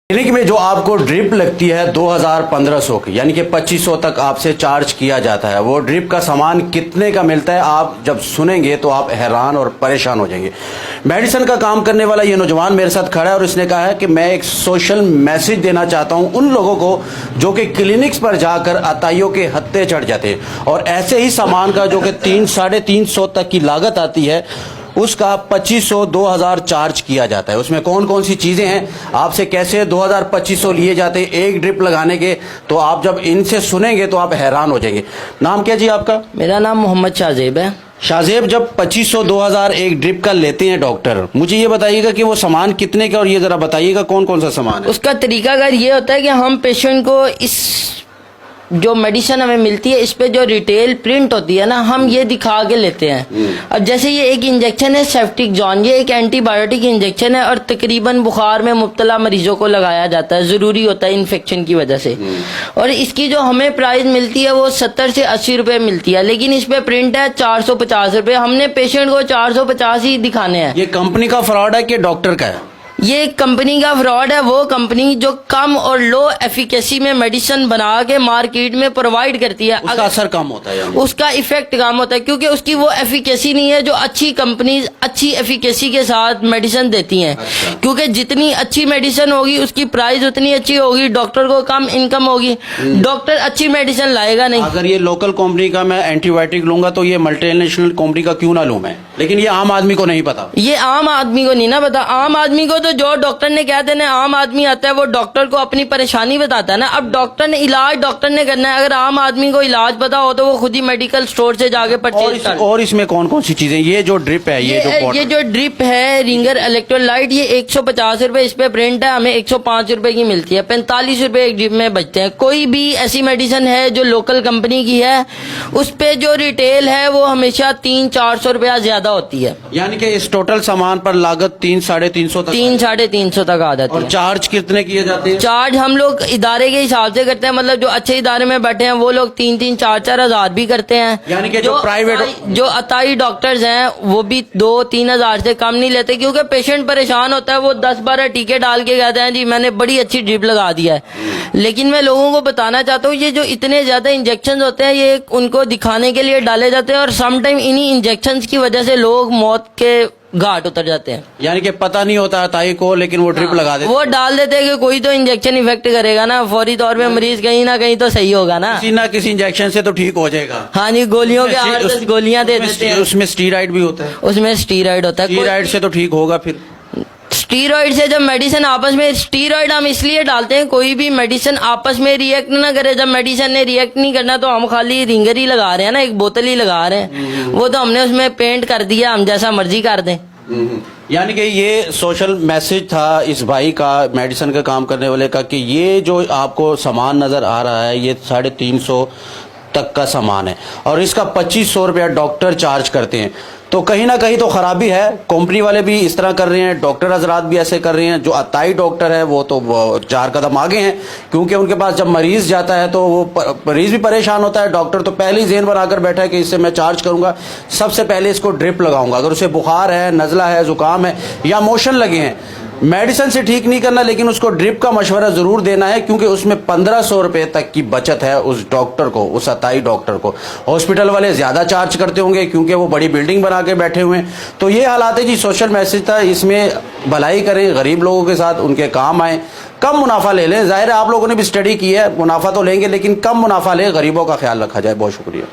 Clinic में जो आपको ड्रिप लगती है 2500 की, यानी कि 2500 तक आपसे चार्ज किया जाता है। वो ड्रिप का सामान कितने का मिलता है, आप जब सुनेंगे तो आप हैरान और परेशान हो जाएंगे। मेडिसिन का काम करने वाला ये नौजवान मेरे साथ खड़ा है और इसने कहा है कि मैं एक सोशल मैसेज देना चाहता हूं उन लोगों को जो कि क्लिनिक्स पर जाकर अताइयों के हत्थे चढ़ जाते हैं और ऐसे ही सामान का जो कि 300-350 तक की लागत आती है उसका 2500-2000 चार्ज किया जाता है। उसमें कौन कौन सी चीजें हैं, आपसे कैसे 2000-2500 लिए जाते हैं एक ड्रिप लगाने के, तो आप जब इनसे सुनेंगे तो आप हैरान हो जाएंगे। नाम क्या जी आपका? मेरा नाम मोहम्मद शाहजेब है। शाहजेब, जब 2500-2000 एक ड्रिप का लेते हैं डॉक्टर, मुझे ये बताइएगा कि वो सामान कितने का, और ये जरा बताइएगा कौन कौन सा सामान है। उसका तरीकाकार ये होता है कि हम पेशेंट को इस जो मेडिसिन हमें मिलती है इस पे जो रिटेल प्रिंट होती है ना, हम ये दिखा के लेते हैं। अब जैसे ये एक इंजेक्शन है सेप्टिक जॉन, ये एक एंटीबायोटिक इंजेक्शन है और तकरीबन बुखार में मुब्तला मरीजों को लगाया जाता है, जरूरी होता है इन्फेक्शन की वजह से। और इसकी जो हमें प्राइस मिलती है वो 70 से 80 रुपए मिलती है, लेकिन इस पे प्रिंट है 450 रुपए। हमने पेशेंट को 450 ही दिखाने हैं। ये कंपनी का फ्रॉड है कि डॉक्टर का है? ये कंपनी का फ्रॉड है। वो कंपनी जो कम और लो एफिकेसी में मेडिसिन बना के मार्केट में प्रोवाइड करती है, उसका असर कम होता है, उसका इफेक्ट कम होता है, क्योंकि उसकी वो एफिकेसी नहीं है जो अच्छी कंपनीज अच्छी एफिकेसी के साथ मेडिसिन देती हैं। अच्छा। क्योंकि जितनी अच्छी मेडिसिन होगी उसकी प्राइस उतनी अच्छी होगी, डॉक्टर को कम इनकम होगी, डॉक्टर अच्छी मेडिसिन लाएगा नहीं। अगर ये लोकल कंपनी का मैं एंटीबायोटिक लूंगा तो ये मल्टीनेशनल कंपनी का क्यों ना लूं मैं? लेकिन ये आम आदमी को नहीं पता। ये आम आदमी को नहीं ना पता। आम आदमी को तो जो डॉक्टर ने कह देना, आम आदमी आता है वो डॉक्टर को अपनी परेशानी बताता है ना। अब डॉक्टर ने इलाज डॉक्टर ने करना है, अगर आम आदमी को इलाज पता हो तो वो खुद ही मेडिकल स्टोर से जाके परचेज कर। और इसमें कौन कौन सी चीजें, ये जो ड्रिप है, ये जो ड्रिप है रिंगर इलेक्ट्रोलाइट, ये 150 रुपए इस पे प्रिंट है, हमें 105 रुपए की मिलती है, 45 रुपए एक ड्रिप में बचते हैं। कोई भी ऐसी मेडिसिन है जो लोकल कंपनी की है उस पे जो रिटेल है वो हमेशा 300-400 रुपया ज्यादा होती है। यानी कि इस टोटल सामान पर लागत 300-350 तक, 300-350 तक आ जाती है। और चार्ज कितने किए जाते हैं? चार्ज हम लोग इदारे के हिसाब से करते हैं, मतलब जो अच्छे इदारे में बैठे हैं वो लोग 3-3, 4-4 हजार भी करते हैं। यानी कि जो प्राइवेट जो अताई डॉक्टर्स हैं वो भी 2-3 हजार से कम नहीं लेते, क्योंकि पेशेंट परेशान होता है, वो 10-12 टीके डाल के कहते हैं जी मैंने बड़ी अच्छी ड्रिप लगा दिया है। लेकिन मैं लोगों को बताना चाहता हूँ ये जो इतने ज्यादा इंजेक्शन होते हैं ये उनको दिखाने के लिए डाले जाते हैं और समटाइम इन्हीं इंजेक्शन की वजह से लोग मौत के घाट उतर जाते हैं। यानी कि पता नहीं होता है ताई को, लेकिन वो ड्रिप लगा देते, वो डाल देते हैं कि कोई तो इंजेक्शन इफेक्ट करेगा ना, फौरी तौर पे मरीज कहीं ना कहीं तो सही होगा ना, किसी ना किसी इंजेक्शन से तो ठीक हो जाएगा। हाँ जी, गोलियों के 8-10 गोलियां दे देते हैं। उसमें स्टीराइड भी होता है? उसमें स्टीराइड होता है। स्टीराइड से तो ठीक होगा फिर? स्टीरॉइड से जब मेडिसिन आपस में, स्टीरॉइड हम इसलिए डालते हैं कोई भी मेडिसिन आपस में रिएक्ट ना करे। जब मेडिसिन ने रिएक्ट नहीं करना तो हम खाली रिंगर ही लगा रहे हैं ना, एक बोतल ही लगा रहे हैं, वो तो हमने उसमें पेंट कर दिया, हम जैसा मर्जी कर दें। यानी कि ये सोशल मैसेज था इस भाई का, मेडिसिन का काम करने वाले का, कि ये जो आपको सामान नजर आ रहा है ये 350 तक का सामान है और इसका 2500 रुपया डॉक्टर चार्ज करते हैं। तो कहीं ना कहीं तो खराबी है। कंपनी वाले भी इस तरह कर रहे हैं, डॉक्टर हजरात भी ऐसे कर रहे हैं। जो अताई डॉक्टर है वो तो 4 कदम आगे हैं, क्योंकि उनके पास जब मरीज जाता है तो वो मरीज भी परेशान होता है। डॉक्टर तो पहले ही ज़हन बनाकर बैठा है कि इससे मैं चार्ज करूंगा, सबसे पहले इसको ड्रिप लगाऊंगा। अगर उसे बुखार है, नज़ला है, जुकाम है या मोशन लगे हैं, मेडिसिन से ठीक नहीं करना, लेकिन उसको ड्रिप का मशवरा जरूर देना है, क्योंकि उसमें 1500 रुपए तक की बचत है उस डॉक्टर को, उस अताई डॉक्टर को। हॉस्पिटल वाले ज्यादा चार्ज करते होंगे क्योंकि वो बड़ी बिल्डिंग बना के बैठे हुए हैं। तो ये हालात है जी, सोशल मैसेज था, इसमें भलाई करें, गरीब लोगों के साथ उनके काम आए, कम मुनाफा ले लें। जाहिर है आप लोगों ने भी स्टडी की है, मुनाफा तो लेंगे लेकिन कम मुनाफा लें, गरीबों का ख्याल रखा जाए। बहुत शुक्रिया।